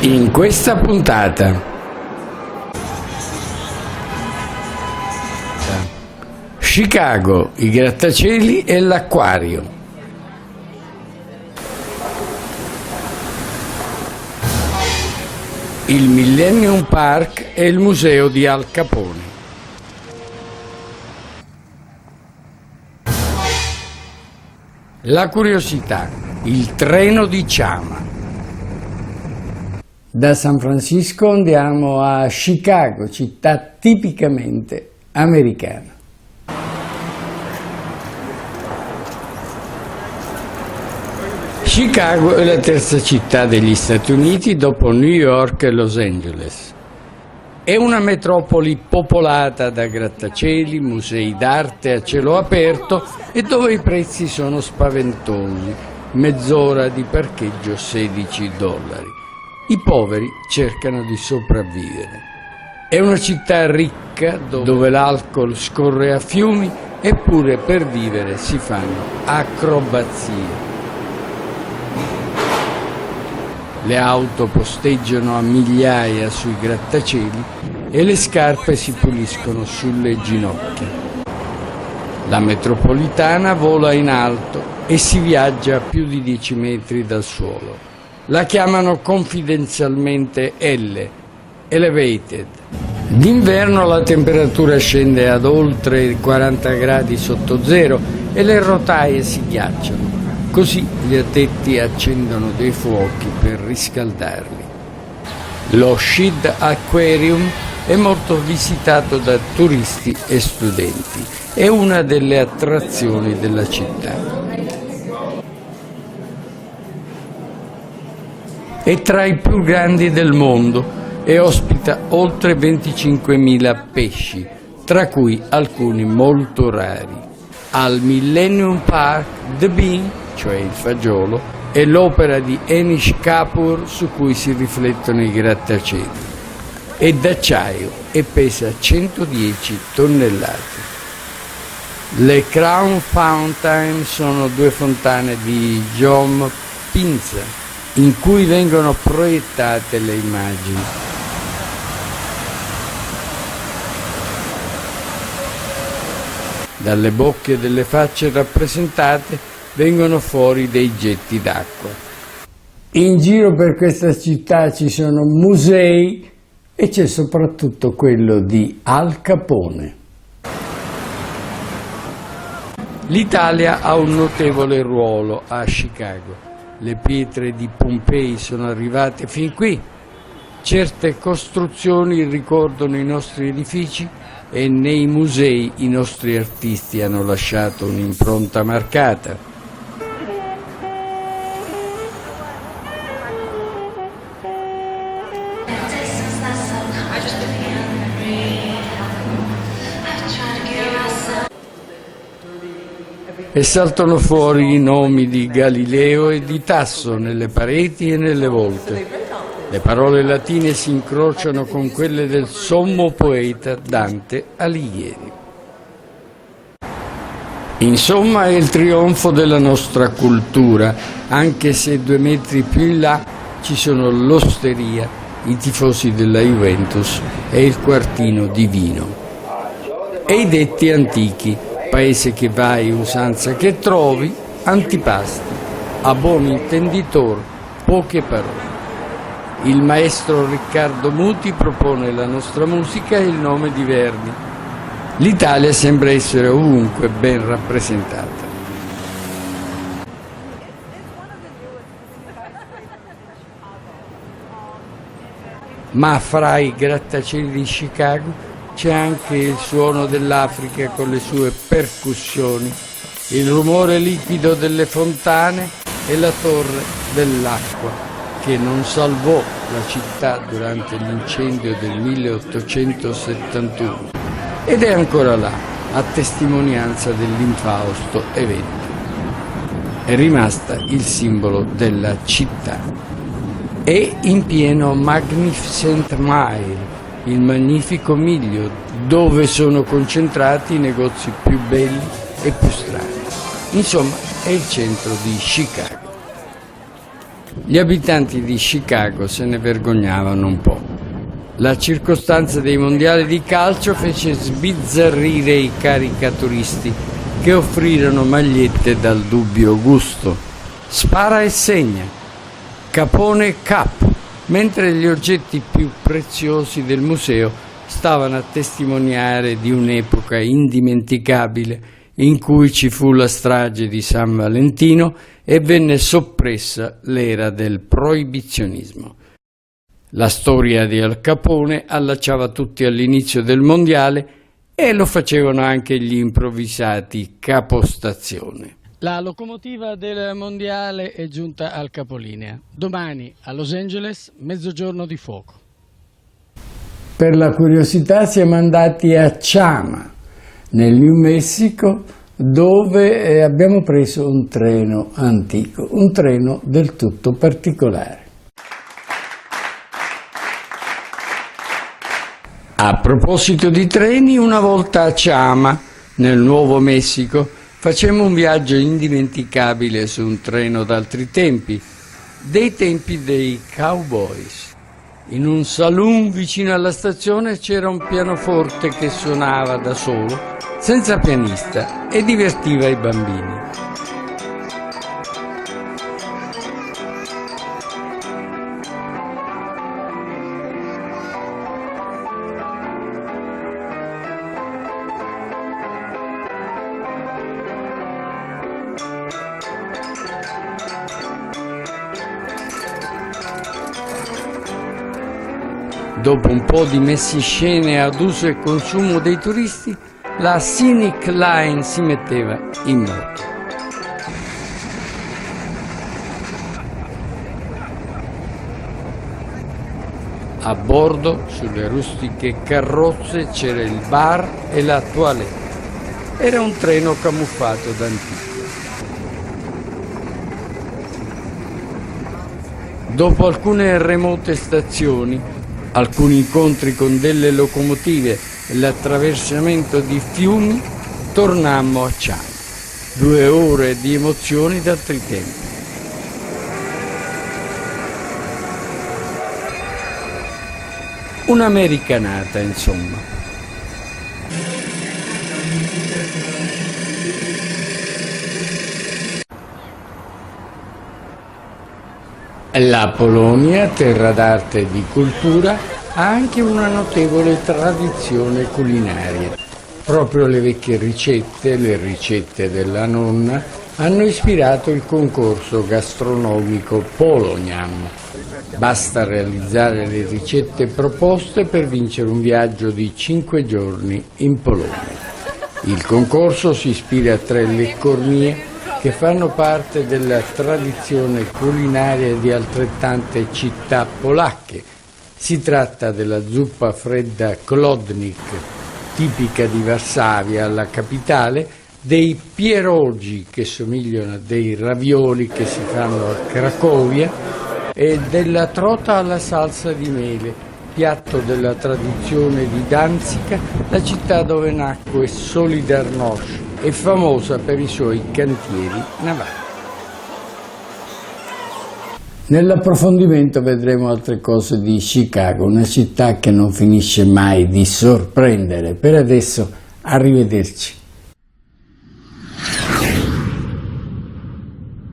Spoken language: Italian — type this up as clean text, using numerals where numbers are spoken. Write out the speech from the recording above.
In questa puntata, Chicago, i grattacieli e l'acquario. Il Millennium Park e il museo di Al Capone. La curiosità, il treno di Chama. Da San Francisco andiamo a Chicago, città tipicamente americana. Chicago è la terza città degli Stati Uniti dopo New York e Los Angeles. È una metropoli popolata da grattacieli, musei d'arte a cielo aperto e dove i prezzi sono spaventosi. Mezz'ora di parcheggio $16. I poveri cercano di sopravvivere. È una città ricca dove l'alcol scorre a fiumi, eppure per vivere si fanno acrobazie. Le auto posteggiano a migliaia sui grattacieli e le scarpe si puliscono sulle ginocchia. La metropolitana vola in alto e si viaggia a più di 10 metri dal suolo. La chiamano confidenzialmente L, Elevated. D'inverno la temperatura scende ad oltre 40 gradi sotto zero e le rotaie si ghiacciano. Così gli addetti accendono dei fuochi per riscaldarli. Lo Shedd Aquarium è molto visitato da turisti e studenti. È una delle attrazioni della città. È tra i più grandi del mondo e ospita oltre 25.000 pesci, tra cui alcuni molto rari. Al Millennium Park The Bean, cioè il fagiolo, è l'opera di Anish Kapoor su cui si riflettono i grattacieli. È d'acciaio e pesa 110 tonnellate. Le Crown Fountain sono 2 fontane di John Pinza in cui vengono proiettate le immagini. Dalle bocche delle facce rappresentate vengono fuori dei getti d'acqua. In giro per questa città ci sono musei e c'è soprattutto quello di Al Capone. L'Italia ha un notevole ruolo a Chicago. Le pietre di Pompei sono arrivate fin qui. Certe costruzioni ricordano i nostri edifici e nei musei i nostri artisti hanno lasciato un'impronta marcata. E saltano fuori i nomi di Galileo e di Tasso nelle pareti e nelle volte. Le parole latine si incrociano con quelle del sommo poeta Dante Alighieri. Insomma, è il trionfo della nostra cultura, anche se 2 metri più in là ci sono l'osteria, i tifosi della Juventus e il quartino di vino. E i detti antichi. Paese che vai, usanza che trovi, antipasti, a buon intenditor, poche parole. Il maestro Riccardo Muti propone la nostra musica e il nome di Verdi. L'Italia sembra essere ovunque ben rappresentata. Ma fra i grattacieli di Chicago c'è anche il suono dell'Africa con le sue percussioni, il rumore liquido delle fontane e la torre dell'acqua che non salvò la città durante l'incendio del 1871 ed è ancora là a testimonianza dell'infausto evento. È rimasta il simbolo della città. È in pieno Magnificent Mile, il magnifico miglio, dove sono concentrati i negozi più belli e più strani. Insomma, è il centro di Chicago. Gli abitanti di Chicago se ne vergognavano un po'. La circostanza dei mondiali di calcio fece sbizzarrire i caricaturisti che offrirono magliette dal dubbio gusto. Spara e segna, Capone Cup, mentre gli oggetti più preziosi del museo stavano a testimoniare di un'epoca indimenticabile in cui ci fu la strage di San Valentino e venne soppressa l'era del proibizionismo. La storia di Al Capone allacciava tutti all'inizio del mondiale e lo facevano anche gli improvvisati capostazione. La locomotiva del mondiale è giunta al capolinea. Domani a Los Angeles, mezzogiorno di fuoco. Per la curiosità siamo andati a Chama, nel New Mexico, dove abbiamo preso un treno antico, un treno del tutto particolare. A proposito di treni, una volta a Chama, nel Nuovo Messico, facemmo un viaggio indimenticabile su un treno d'altri tempi, dei tempi dei cowboys. In un saloon vicino alla stazione c'era un pianoforte che suonava da solo, senza pianista, e divertiva i bambini. Dopo un po' di messiscene ad uso e consumo dei turisti, la Scenic Line si metteva in moto. A bordo, sulle rustiche carrozze, c'era il bar e la toilette. Era un treno camuffato d'antico. Dopo alcune remote stazioni, alcuni incontri con delle locomotive e l'attraversamento di fiumi, tornammo a Chama. 2 ore di emozioni d'altri tempi. Un'americanata, insomma. La Polonia, terra d'arte e di cultura, ha anche una notevole tradizione culinaria. Proprio le vecchie ricette, le ricette della nonna, hanno ispirato il concorso gastronomico Poloniam. Basta realizzare le ricette proposte per vincere un viaggio di 5 giorni in Polonia. Il concorso si ispira a 3 leccornie che fanno parte della tradizione culinaria di altrettante città polacche. Si tratta della zuppa fredda Klodnik, tipica di Varsavia, la capitale, dei pierogi, che somigliano a dei ravioli che si fanno a Cracovia, e della trota alla salsa di mele, piatto della tradizione di Danzica, la città dove nacque Solidarnosc, è famosa per i suoi cantieri navali. Nell'approfondimento vedremo altre cose di Chicago, una città che non finisce mai di sorprendere. Per adesso, arrivederci.